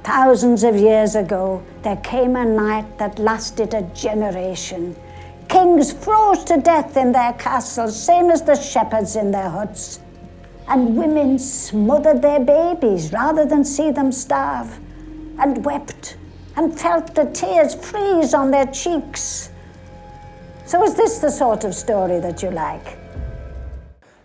Thousands of years ago, there came a night that lasted a generation. Kings froze to death in their castles, same as the shepherds in their huts. And women smothered their babies rather than see them starve, and wept and felt the tears freeze on their cheeks. So is this the sort of story that you like?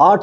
8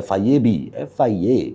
FIA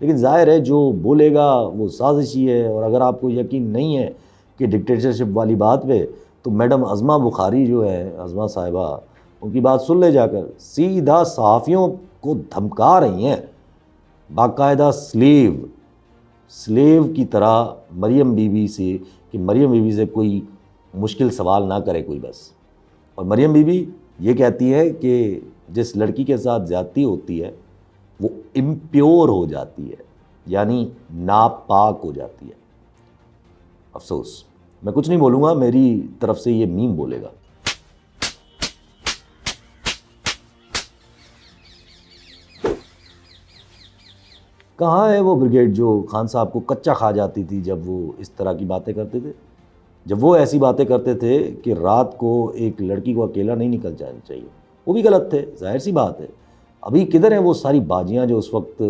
لیکن ظاہر ہے جو بولے گا وہ سازشی ہے. اور اگر آپ کو یقین نہیں ہے کہ ڈکٹیٹرشپ والی بات پہ تو میڈم عظمہ بخاری جو ہے, عظمہ صاحبہ, ان کی بات سن لے جا کر. سیدھا صحافیوں کو دھمکا رہی ہیں باقاعدہ سلیو کی طرح مریم بی بی سے, کہ مریم بی بی سے کوئی مشکل سوال نہ کرے کوئی بس. اور مریم بی بی یہ کہتی ہے کہ جس لڑکی کے ساتھ زیادتی ہوتی ہے وہ امپیور ہو جاتی ہے, یعنی ناپاک ہو جاتی ہے. افسوس, میں کچھ نہیں بولوں گا, میری طرف سے یہ میم بولے گا. کہاں ہے وہ بریگیڈ جو خان صاحب کو کچا کھا جاتی تھی جب وہ اس طرح کی باتیں کرتے تھے, جب وہ ایسی باتیں کرتے تھے کہ رات کو ایک لڑکی کو اکیلا نہیں نکل جانا چاہیے. وہ بھی غلط تھے, ظاہر سی بات ہے. ابھی کدھر ہیں وہ ساری باجیاں جو اس وقت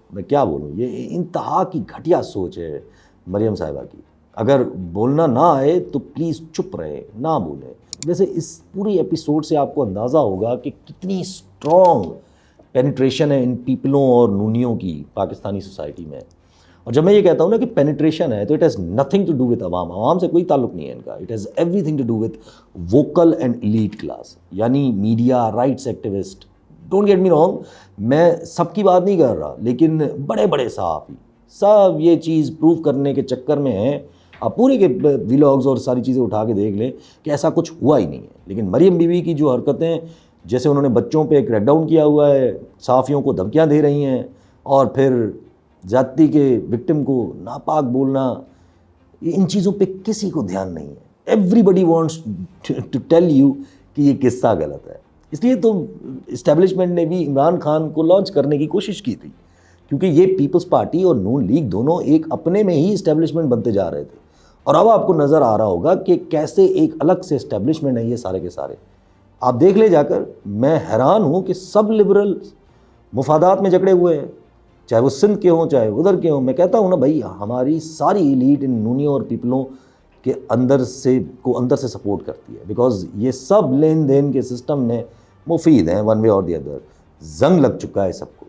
میں کیا بولوں, یہ انتہا کی گھٹیا سوچ ہے مریم صاحبہ کی. اگر بولنا نہ آئے تو پلیز چپ رہے, نہ بولیں. ویسے اس پوری ایپیسوڈ سے آپ کو اندازہ ہوگا کہ کتنی اسٹرانگ پینیٹریشن ہے ان پیپلوں اور نونیوں کی پاکستانی سوسائٹی میں. اور جب میں یہ کہتا ہوں نا کہ پینیٹریشن ہے تو it has nothing to do with عوام سے کوئی تعلق نہیں ہے ان کا. It has everything to do with vocal and elite class, یعنی media, rights activist. Don't get me wrong, میں سب کی بات نہیں کر رہا, لیکن بڑے بڑے صحافی سب یہ چیز پروو کرنے کے چکر میں ہیں. آپ پورے کے ولاگز اور ساری چیزیں اٹھا کے دیکھ لیں کہ ایسا کچھ ہوا ہی نہیں ہے. لیکن مریم بی بی کی جو حرکتیں, جیسے انہوں نے بچوں پہ کریک ڈاؤن کیا ہوا ہے, صحافیوں کو دھمکیاں دے رہی ہیں, اور پھر زیادتی کے وکٹم کو ناپاک بولنا, ان چیزوں پہ کسی کو دھیان نہیں ہے. Everybody wants to tell you کہ یہ قصہ غلط ہے. اس لیے تو اسٹیبلشمنٹ نے بھی عمران خان کو لانچ کرنے کی کوشش کی تھی, کیونکہ یہ پیپلز پارٹی اور نون لیگ دونوں ایک اپنے میں ہی اسٹیبلشمنٹ بنتے جا رہے تھے. اور اب آپ کو نظر آ رہا ہوگا کہ کیسے ایک الگ سے اسٹیبلشمنٹ ہے یہ سارے کے سارے. آپ دیکھ لے جا کر, میں حیران ہوں کہ سب لبرل مفادات میں جکڑے ہوئے ہیں, چاہے وہ سندھ کے ہوں چاہے ادھر کے ہوں. میں کہتا ہوں نا بھائی, ہماری ساری ایلیٹ ان نونیوں اور پیپلوں کے اندر سے سپورٹ کرتی ہے, بیکاز یہ سب لین دین کے سسٹم میں مفید ہیں ون وے اور دی ادر. زنگ لگ چکا ہے سب کو.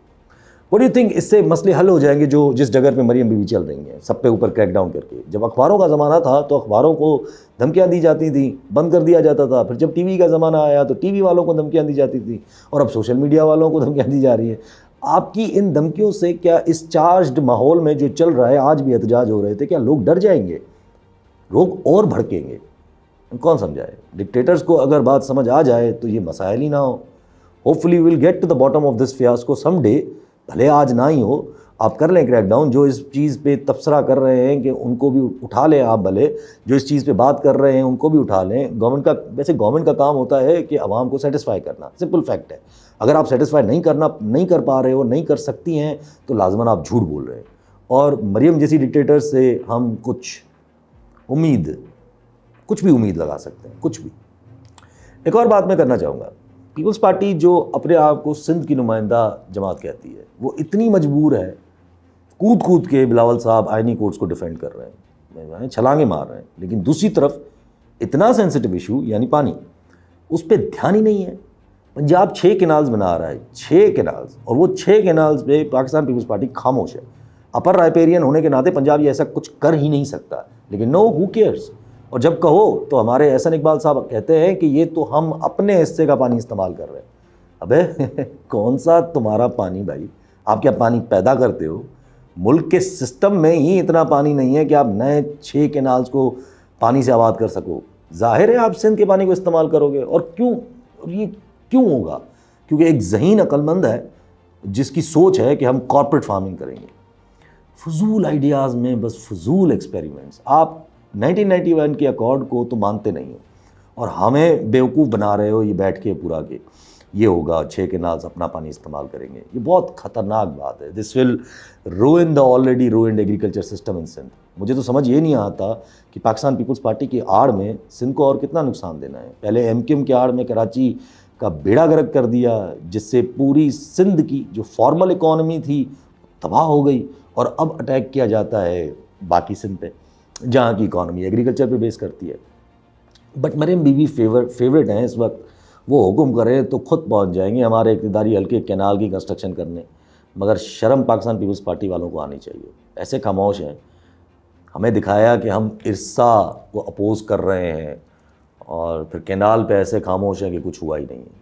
وٹ ڈو یو تھنک اس سے مسئلے حل ہو جائیں گے جو جس جگہ پہ مریم بی بی چل رہی ہیں سب پہ اوپر کریک ڈاؤن کر کے؟ جب اخباروں کا زمانہ تھا تو اخباروں کو دھمکیاں دی جاتی تھیں, بند کر دیا جاتا تھا. پھر جب ٹی وی کا زمانہ آیا تو ٹی وی والوں کو دھمکیاں دی جاتی تھیں, اور اب سوشل میڈیا والوں کو دھمکیاں دی جا رہی ہیں. آپ کی ان دھمکیوں سے کیا اس چارجڈ ماحول میں جو چل رہا ہے, آج بھی احتجاج ہو رہے تھے, کیا لوگ ڈر جائیں گے, لوگ اور بھڑکیں گے؟ کون سمجھائے؟ ڈکٹیٹرز کو اگر بات سمجھ آ جائے تو یہ مسائل ہی نہ ہو. Hopefully will get to the bottom of this fiasco some day, بھلے آج نہ ہی ہو. آپ کر لیں کریک ڈاؤن, جو اس چیز پہ تبصرہ کر رہے ہیں کہ ان کو بھی اٹھا لیں آپ, بھلے جو اس چیز پہ بات کر رہے ہیں ان کو بھی اٹھا لیں. گورنمنٹ کا کام ہوتا ہے کہ عوام کو سیٹسفائی کرنا, سمپل فیکٹ ہے. اگر آپ سیٹسفائی نہیں کر پا رہے ہو, نہیں کر سکتی ہیں, تو لازماً آپ جھوٹ بول رہے ہیں. اور مریم جیسی ڈکٹیٹر سے ہم کچھ بھی امید لگا سکتے ہیں, کچھ بھی. ایک اور بات میں کرنا چاہوں گا, پیپلز پارٹی جو اپنے آپ کو سندھ کی نمائندہ جماعت کہتی ہے, وہ اتنی مجبور ہے, کود کے بلاول صاحب آئینی کورٹس کو ڈیفینڈ کر رہے ہیں, چھلانگیں مار رہے ہیں, لیکن دوسری طرف اتنا سینسٹیو ایشو یعنی پانی, اس پہ دھیان ہی نہیں ہے. پنجاب 6 کینالز بنا رہا ہے, 6 کینالز, اور وہ 6 کینالز پہ پاکستان پیپلز پارٹی خاموش ہے. اپر رائپیرین ہونے کے ناطے پنجاب یہ ایسا کچھ کر ہی نہیں سکتا, لیکن نو, ہو کیئرس. اور جب کہو تو ہمارے احسن اقبال صاحب کہتے ہیں کہ یہ تو ہم اپنے حصے کا پانی استعمال کر رہے ہیں. ابے کون سا تمہارا پانی بھائی؟ آپ کیا پانی پیدا کرتے ہو؟ ملک کے سسٹم میں ہی اتنا پانی نہیں ہے کہ آپ نئے 6 کینالز کو پانی سے آباد کر سکو. ظاہر ہے آپ سندھ کے پانی کو استعمال کرو گے. اور یہ کیوں ہوگا؟ کیونکہ ایک ذہین عقل مند ہے جس کی سوچ ہے کہ ہم کارپوریٹ فارمنگ کریں گے. فضول آئیڈیاز میں بس فضول ایکسپیریمنٹس. آپ 1991 کے اکارڈ کو تو مانتے نہیں ہو, اور ہمیں بیوقوف بنا رہے ہو یہ بیٹھ کے پورا کہ یہ ہوگا 6 کینالز اپنا پانی استعمال کریں گے. یہ بہت خطرناک بات ہے. This will ruin the already ruined agriculture system in Sindh. مجھے تو سمجھ یہ نہیں آتا کہ پاکستان پیپلز پارٹی کی آڑ میں سندھ کو اور کتنا نقصان دینا ہے. پہلے ایم کیو ایم کی آڑ میں کراچی کا بیڑا گرک کر دیا, جس سے پوری سندھ کی جو فارمل اکانومی تھی تباہ ہو گئی, اور اب اٹیک کیا جاتا ہے باقی سندھ پہ جہاں کی اکانومی ایگریکلچر پہ بیس کرتی ہے. But Maryam Bibi favourite ہیں اس وقت. وہ حکم کریں تو خود پہنچ جائیں گے ہمارے اقتداری حلقے کینال کی کنسٹرکشن کرنے. مگر شرم پاکستان پیپلز پارٹی والوں کو آنی چاہیے. ایسے خاموش ہیں, ہمیں دکھایا کہ ہم ارسا کو اپوز کر رہے ہیں اور پھر کینال پہ ایسے خاموش ہیں کہ کچھ ہوا ہی نہیں ہے.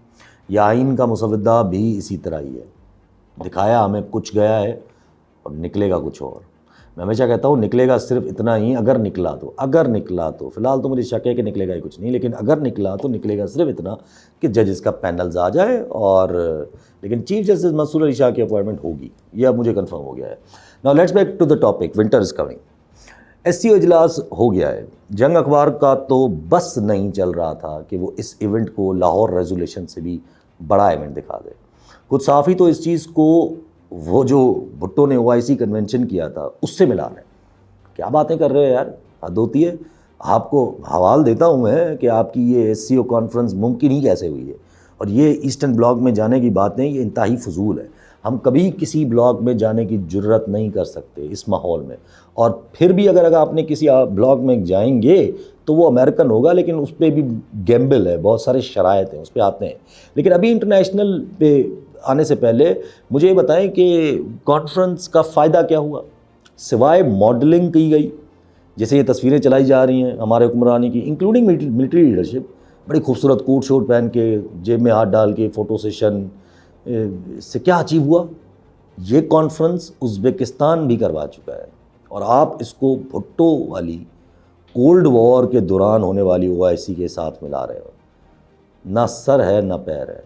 یہ آئین کا مسودہ بھی اسی طرح ہی ہے, دکھایا ہمیں کچھ گیا ہے اور نکلے گا کچھ اور. میں ہمیشہ کہتا ہوں نکلے گا صرف اتنا ہی, اگر نکلا تو فی الحال تو مجھے شک ہے کہ نکلے گا ہی کچھ نہیں, لیکن اگر نکلا تو نکلے گا صرف اتنا کہ ججز کا پینلز آ جائے. اور لیکن چیف جسٹس منصور علی شاہ کی اپوائنٹمنٹ ہوگی, یہ اب مجھے کنفرم ہو گیا ہے. Now let's back to the topic, winter is coming. S C O اجلاس ہو گیا ہے. جنگ اخبار کا تو بس نہیں چل رہا تھا کہ وہ اس ایونٹ کو لاہور ریزولیشن سے بھی بڑا ایونٹ دکھا دے. کچھ صحافی تو اس چیز کو وہ جو بھٹو نے OIC کنونشن کیا تھا اس سے ملا رہے ہیں. کیا باتیں کر رہے ہیں یار, حد ہوتی ہے. آپ کو حوال دیتا ہوں میں کہ آپ کی یہ SCO کانفرنس ممکن ہی کیسے ہوئی ہے, اور یہ ایسٹرن بلاک میں جانے کی باتیں یہ انتہائی فضول ہے. ہم کبھی کسی بلاک میں جانے کی جرت نہیں کر سکتے اس ماحول میں, اور پھر بھی اگر آپ نے کسی بلاک میں جائیں گے تو وہ امریکن ہوگا, لیکن اس پہ بھی گیمبل ہے, بہت سارے شرائط ہیں, اس پہ آتے ہیں. لیکن ابھی انٹرنیشنل پہ آنے سے پہلے مجھے یہ بتائیں کہ کانفرنس کا فائدہ کیا ہوا سوائے ماڈلنگ کی گئی. جیسے یہ تصویریں چلائی جا رہی ہیں ہمارے حکمرانی کی, انکلوڈنگ ملٹری لیڈرشپ, بڑی خوبصورت کوٹ شوٹ پہن کے جیب میں ہاتھ ڈال کے فوٹو سیشن, سے کیا اچیو ہوا؟ یہ کانفرنس ازبکستان بھی کروا چکا ہے, اور آپ اس کو بھٹو والی کولڈ وار کے دوران ہونے والی OIC کے ساتھ ملا رہے ہو. نہ سر ہے نہ پیر ہے.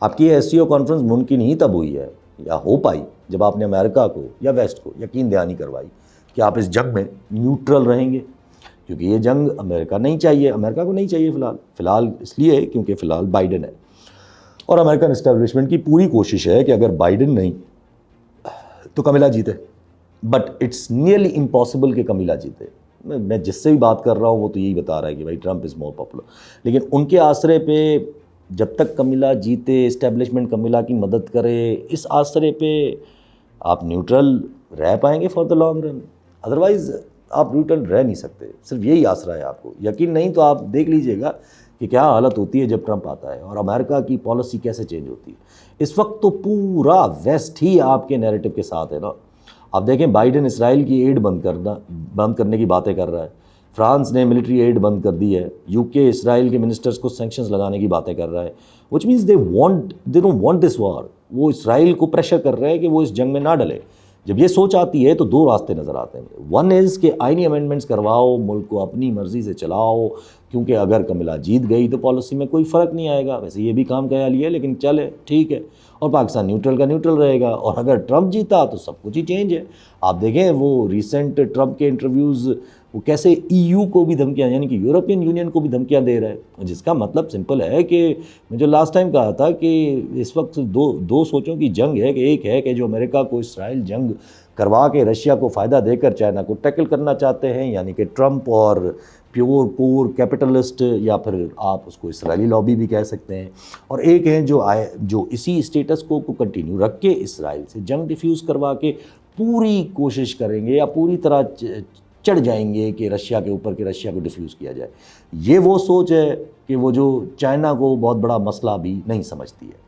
آپ کی SCO کانفرنس ممکن ہی تب ہوئی ہے یا ہو پائی جب آپ نے امریکہ کو یا ویسٹ کو یقین دہانی کروائی کہ آپ اس جنگ میں نیوٹرل رہیں گے, کیونکہ یہ جنگ امریکہ نہیں چاہیے, امریکہ کو نہیں چاہیے فی الحال اس لیے کیونکہ فی الحال بائیڈن ہے, اور امریکن اسٹیبلشمنٹ کی پوری کوشش ہے کہ اگر بائیڈن نہیں تو کمیلا جیتے. بٹ اٹس نیئرلی امپاسبل کہ کمیلا جیتے. میں جس سے بھی بات کر رہا ہوں وہ تو یہی بتا رہا ہے کہ بھائی ٹرمپ از مور پاپولر, لیکن ان کے آسرے پہ جب تک کمیلا جیتے, اسٹیبلشمنٹ کمیلا کی مدد کرے, اس آسرے پہ آپ نیوٹرل رہ پائیں گے for the long run. Otherwise آپ نیوٹرل رہ نہیں سکتے, صرف یہی آسرا ہے آپ کو. یقین نہیں تو آپ دیکھ لیجئے گا کہ کیا حالت ہوتی ہے جب ٹرمپ آتا ہے اور امریکہ کی پالیسی کیسے چینج ہوتی ہے. اس وقت تو پورا ویسٹ ہی آپ کے نیریٹو کے ساتھ ہے نا. آپ دیکھیں بائیڈن اسرائیل کی ایڈ بند کرنے کی باتیں کر رہا ہے, فرانس نے ملٹری ایڈ بند کر دی ہے, UK اسرائیل کے منسٹرز کو سینکشنز لگانے کی باتیں کر رہا ہے, which means they don't want this war. وہ اسرائیل کو پریشر کر رہے ہیں کہ وہ اس جنگ میں نہ ڈلے. جب یہ سوچ آتی ہے تو دو راستے نظر آتے ہیں. ون از کہ آئینی امینڈمنٹس کرواؤ, ملک کو اپنی مرضی سے چلاؤ, کیونکہ اگر کمیلا جیت گئی تو پالیسی میں کوئی فرق نہیں آئے گا. ویسے یہ بھی کام کیا لیا لیکن چلے ٹھیک ہے, اور پاکستان نیوٹرل کا نیوٹرل رہے گا. اور اگر ٹرمپ جیتا تو سب کچھ ہی چینج ہے. آپ دیکھیں وہ ریسنٹ ٹرمپ کے انٹرویوز, وہ کیسے EU کو بھی دھمکیاں, یعنی کہ یورپین یونین کو بھی دھمکیاں دے رہا ہے, جس کا مطلب سمپل ہے کہ میں جو لاسٹ ٹائم کہا تھا کہ اس وقت دو سوچوں کی جنگ ہے. کہ ایک ہے کہ جو امریکہ کو اسرائیل جنگ کروا کے رشیا کو فائدہ دے کر چائنا کو ٹیکل کرنا چاہتے ہیں, یعنی کہ ٹرمپ اور پیور پور کیپٹلسٹ, یا پھر آپ اس کو اسرائیلی لابی بھی کہہ سکتے ہیں. اور ایک ہیں جو اسی اسٹیٹس کو کنٹینیو رکھ کے اسرائیل سے جنگ ڈیفیوز کروا کے پوری کوشش کریں گے یا پوری طرح چڑھ جائیں گے کہ رشیا کے اوپر کہ رشیا کو ڈیفیوز کیا جائے. یہ وہ سوچ ہے کہ وہ جو چائنا کو بہت بڑا مسئلہ بھی نہیں سمجھتی ہے.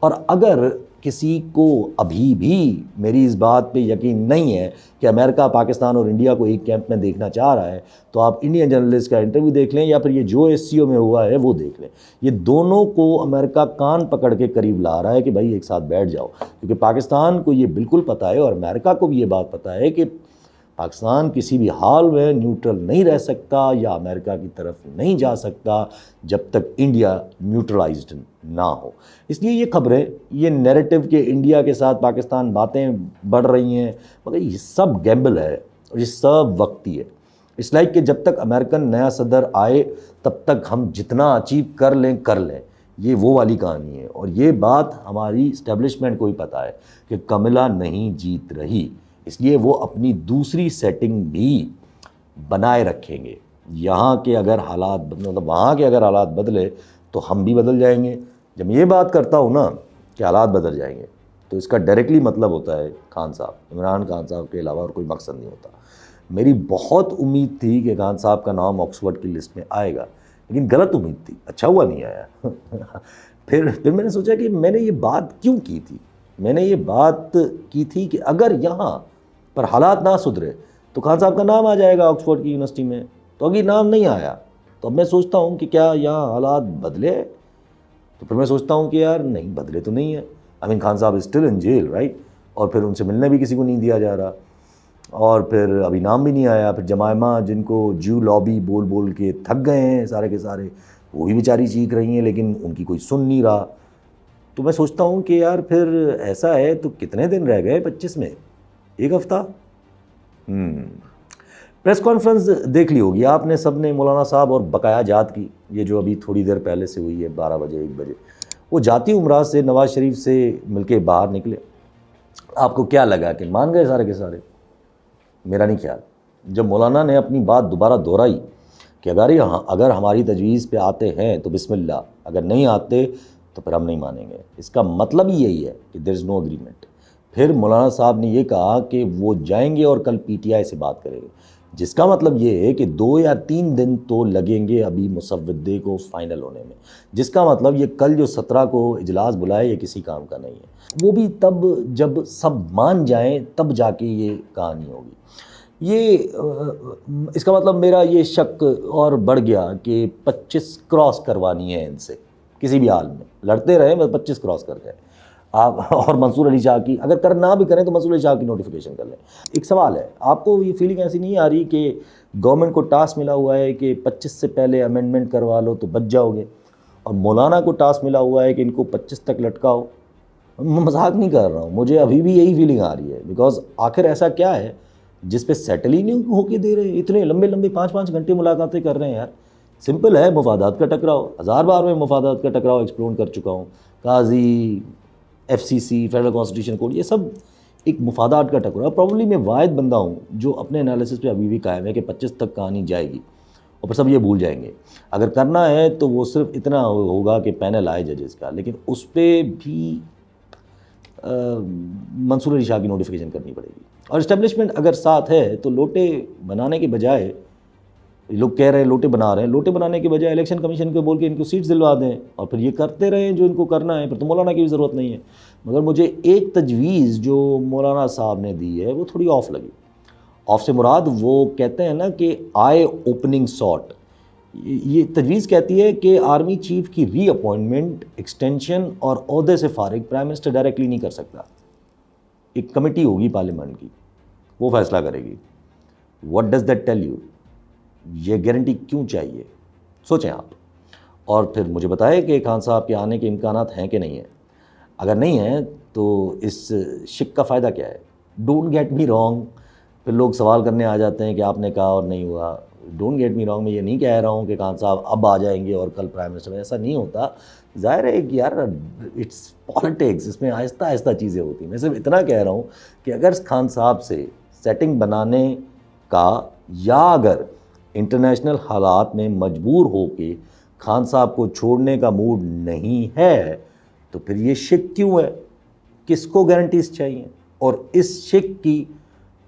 اور اگر کسی کو ابھی بھی میری اس بات پہ یقین نہیں ہے کہ امریکہ پاکستان اور انڈیا کو ایک کیمپ میں دیکھنا چاہ رہا ہے, تو آپ انڈین جرنلسٹ کا انٹرویو دیکھ لیں یا پھر یہ جو SCO میں ہوا ہے وہ دیکھ لیں. یہ دونوں کو امریکہ کان پکڑ کے قریب لا رہا ہے کہ بھائی ایک ساتھ بیٹھ جاؤ, کیونکہ پاکستان کو یہ بالکل پتہ ہے اور امریکہ کو بھی یہ بات پتہ ہے کہ پاکستان کسی بھی حال میں نیوٹرل نہیں رہ سکتا یا امریکہ کی طرف نہیں جا سکتا جب تک انڈیا نیوٹرلائزڈ نہ ہو. اس لیے یہ خبریں, یہ نیریٹو کہ انڈیا کے ساتھ پاکستان باتیں بڑھ رہی ہیں, مگر یہ سب گیمبل ہے اور یہ سب وقتی ہے. اس لائک کہ جب تک امریکن نیا صدر آئے تب تک ہم جتنا اچیو کر لیں. یہ وہ والی کہانی ہے, اور یہ بات ہماری اسٹیبلشمنٹ کو ہی پتہ ہے کہ کملا نہیں جیت رہی, اس لیے وہ اپنی دوسری سیٹنگ بھی بنائے رکھیں گے. یہاں کے اگر حالات مطلب وہاں کے اگر حالات بدلے تو ہم بھی بدل جائیں گے. جب یہ بات کرتا ہوں نا کہ حالات بدل جائیں گے, تو اس کا ڈائریکٹلی مطلب ہوتا ہے خان صاحب, عمران خان صاحب کے علاوہ اور کوئی مقصد نہیں ہوتا. میری بہت امید تھی کہ خان صاحب کا نام آکسفورڈ کی لسٹ میں آئے گا, لیکن غلط امید تھی, اچھا ہوا نہیں آیا. پھر میں نے سوچا کہ میں نے یہ بات کیوں کی تھی. میں نے یہ بات کی تھی کہ اگر یہاں پر حالات نہ سدھرے تو خان صاحب کا نام آ جائے گا آکسفورڈ کی یونیورسٹی میں، تو اگر نام نہیں آیا تو اب میں سوچتا ہوں کہ کیا یہاں حالات بدلے، تو پھر میں سوچتا ہوں کہ یار نہیں بدلے تو نہیں ہیں. امین خان صاحب اسٹل ان جیل رائٹ، اور پھر ان سے ملنے بھی کسی کو نہیں دیا جا رہا، اور پھر ابھی نام بھی نہیں آیا. پھر جمائمہ جن کو جیو لابی بول بول کے تھک گئے ہیں سارے کے سارے، وہ بھی بیچاری چیخ رہی ہیں لیکن ان کی کوئی سن نہیں رہا. تو میں سوچتا ہوں کہ یار پھر ایسا ہے تو کتنے دن رہ گئے 25 میں، ایک ہفتہ. پریس کانفرنس دیکھ لی ہوگی آپ نے سب نے مولانا صاحب اور بقایا جات کی، یہ جو ابھی تھوڑی دیر پہلے سے ہوئی ہے 12 بجے 1 بجے. وہ جاتی عمرہ سے نواز شریف سے مل کے باہر نکلے. آپ کو کیا لگا کہ مان گئے سارے کے سارے؟ میرا نہیں خیال. جب مولانا نے اپنی بات دوبارہ دہرائی کہ اگر ہماری تجویز پہ آتے ہیں تو بسم اللہ، اگر نہیں آتے تو پھر ہم نہیں مانیں گے، اس کا مطلب ہی یہی ہے کہ دیر از نو اگریمنٹ. پھر مولانا صاحب نے یہ کہا کہ وہ جائیں گے اور کل پی ٹی آئی سے بات کریں گے، جس کا مطلب یہ ہے کہ 2 یا 3 دن تو لگیں گے ابھی مسودے کو فائنل ہونے میں، جس کا مطلب یہ کل جو 17 کو اجلاس بلائے یہ کسی کام کا نہیں ہے. وہ بھی تب جب سب مان جائیں تب جا کے یہ کہانی ہوگی. یہ اس کا مطلب میرا یہ شک اور بڑھ گیا کہ 25 کراس کروانی ہے ان سے کسی بھی حال میں، لڑتے رہیں بس 25 کراس کر جائیں آپ. اور منصور علی شاہ کی اگر نہ بھی کریں تو منصور علی شاہ کی نوٹیفیکیشن کر لیں. ایک سوال ہے، آپ کو یہ فیلنگ ایسی نہیں آ رہی کہ گورنمنٹ کو ٹاسک ملا ہوا ہے کہ 25 سے پہلے امینڈمنٹ کروا لو تو بچ جاؤ گے، اور مولانا کو ٹاسک ملا ہوا ہے کہ ان کو 25 تک لٹکاؤ؟ میں مذاق نہیں کر رہا ہوں، مجھے ابھی بھی یہی فیلنگ آ رہی ہے. بیکاز آخر ایسا کیا ہے جس پہ سیٹل ہی نہیں ہو کے دے رہے؟ اتنے لمبے 5-5 گھنٹے ملاقاتیں کر رہے ہیں یار. سمپل ہے، مفادات کا ٹکراؤ. 1000 بار میں مفادات کا ٹکراؤ ایکسپلور کر چکا ہوں. قاضی، ایف سی سی، فیڈرل کانسٹیٹیوشن کوڈ، یہ سب ایک مفادات کا ٹکراؤ. پرابلی میں واحد بندہ ہوں جو اپنے انالیسس پہ ابھی بھی قائم ہے کہ 25 تک کہانی جائے گی اور پھر سب یہ بھول جائیں گے. اگر کرنا ہے تو وہ صرف اتنا ہوگا کہ پینل آئے ججز کا، لیکن اس پہ بھی منصور علی شاہ کی نوٹیفیکیشن کرنی پڑے گی. اور اسٹیبلشمنٹ اگر ساتھ ہے تو لوٹے بنانے کے بجائے، لوگ کہہ رہے ہیں لوٹے بنا رہے ہیں، لوٹے بنانے کے بجائے الیکشن کمیشن کو بول کے ان کو سیٹس دلوا دیں اور پھر یہ کرتے رہیں جو ان کو کرنا ہے. پھر تو مولانا کی بھی ضرورت نہیں ہے. مگر مجھے ایک تجویز جو مولانا صاحب نے دی ہے وہ تھوڑی آف لگی. آف سے مراد وہ کہتے ہیں نا کہ آئی اوپننگ سارٹ. یہ تجویز کہتی ہے کہ آرمی چیف کی ری اپوائنٹمنٹ، ایکسٹینشن اور عہدے سے فارغ پرائم منسٹر ڈائریکٹلی نہیں کر سکتا. ایک کمیٹی ہوگی پارلیمنٹ کی، وہ فیصلہ کرے گی. What does that tell you? یہ گارنٹی کیوں چاہیے؟ سوچیں آپ، اور پھر مجھے بتائیں کہ خان صاحب کے آنے کے امکانات ہیں کہ نہیں ہیں. اگر نہیں ہیں تو اس شک کا فائدہ کیا ہے؟ Don't get me wrong. پھر لوگ سوال کرنے آ جاتے ہیں کہ آپ نے کہا اور نہیں ہوا. ڈونٹ گیٹ می رانگ، میں یہ نہیں کہہ رہا ہوں کہ خان صاحب اب آ جائیں گے اور کل پرائم منسٹر. ایسا نہیں ہوتا. ظاہر ہے کہ یار اٹس پالیٹکس، اس میں آہستہ آہستہ چیزیں ہوتی ہیں. میں صرف اتنا کہہ رہا ہوں کہ اگر خان صاحب سے سیٹنگ بنانے کا، یا اگر انٹرنیشنل حالات میں مجبور ہو کے خان صاحب کو چھوڑنے کا موڈ نہیں ہے تو پھر یہ شک کیوں ہے؟ کس کو گارنٹیز چاہیے؟ اور اس شک کی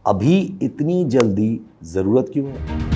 ابھی اتنی جلدی ضرورت کیوں ہے؟